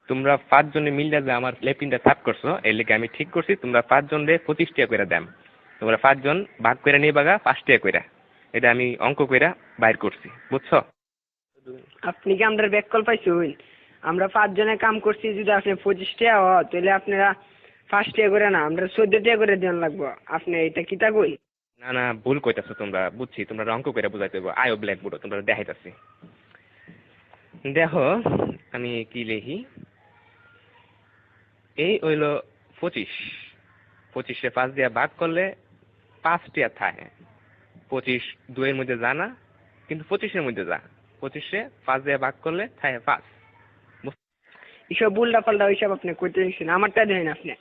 তোমরা 5 জনে মিললে যে আমার লেফটিনটা সাফ করছো এর লেগে আমি ঠিক করছি তোমরা 5 জনে 25 টাকা করে দাম। তোমরা 5 জন ভাগ করে নিয়ে বাগা 5 টাকা করে। এটা আমি অঙ্ক কইরা বাইর করছি, বুঝছো? আপনি কি আমরা ব্যাককল পাইছুন? আমরা 5 জনে কাম করছি, যদি আপনি 25 টাকা হয় তাহলে আপনারা 5 টাকা করে না, আমরা 14 টাকা করে দেন লাগবো। আপনি এটা কিতা কই? না না, ভুল কইতাছো তোমরা, বুঝছি তোমরা অঙ্ক কইরা বুঝাইতে হবে। আয়ো ব্ল্যাকবোর্ড তোমরা দেখাইতাছি। দেখো আমি কি লিখি। এই হইলো 25, 25 5 দিয়ে ভাগ করলে 5 টাকা থাকে। 25 2 এর মধ্যে যা না, কিন্তু 25 এর মধ্যে যা। 25 5 দিয়ে ভাগ করলে থাকে 5। এসব উল্টা পাল্টা ওইসব আপনি কইতে দিচ্ছেন, আমারটা দেন আপনি।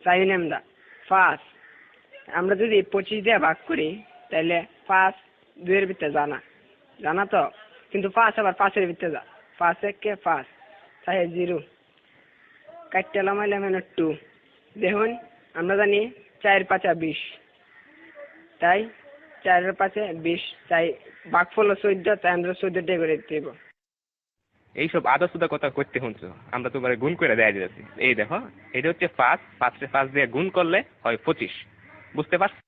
চাইন আমরা 5, আমরা যদি 25 দিয়ে ভাগ করি তাহলে 5 2 এর ভিতরে জানা তো, কিন্তু 5 আবার 5 এর ভিতরে যা। 5 1 5 তাই 0 কাটতে লামাইলাম 2। দেখুন আমরা জানি 4 5 20, তাই 4 5 20, তাই ভাগফল 14, তাই আমরা 14 টাকা করে দেব। এইসব আদা সুদা কথা করতে শুনছো, আমরা তোমার গুণ করে দেয়া দিয়েছি। এই দেখো এটা হচ্ছে 5, 5 দিয়ে গুণ করলে হয় 25, বুঝতে পারছো?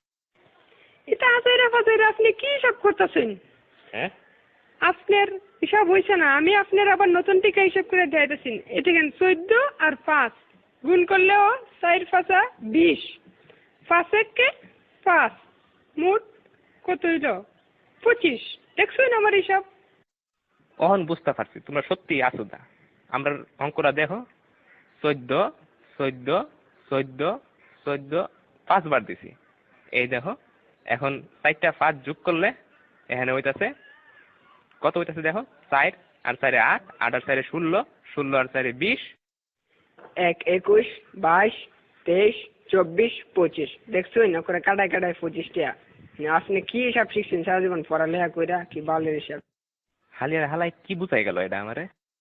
এটা আজাইরা ফাজাইরা আপনি কি সব করতেছেন? হ্যাঁ, আপনার হিসাব হয়েছে না, আমি আপনার আবার নতুন টিকা হিসাব করে দিয়েছি। এটা কেন 14 আর 5 গুণ করলেও 4 5 20, 5 1 5, মোট কত হইল? 25। দেখছেন আমার হিসাব? অহন বুঝতে পারছি তোমরা সত্যি আসুদা। আমরা অঙ্কটা দেখো, 14 14 14 14 5 বার দিছি। এই দেখো এখন 4টা 5 যোগ করলে এখানে হইতাছে কত হইতাছে দেখো, 4 আর 4 8, 8 আর 4 16, 16 আর 4 20, 1 21 22 23 24 25। দেখছেন না করে কাটায় কাটায় 25 টাকা। আপনি কি হিসাব শিখছেন সারা জীবন পড়ালেখা কইরা, কি বালের হিসাব? হালিয়ার হালাই কি বুঝাই গেল এটা আমারে?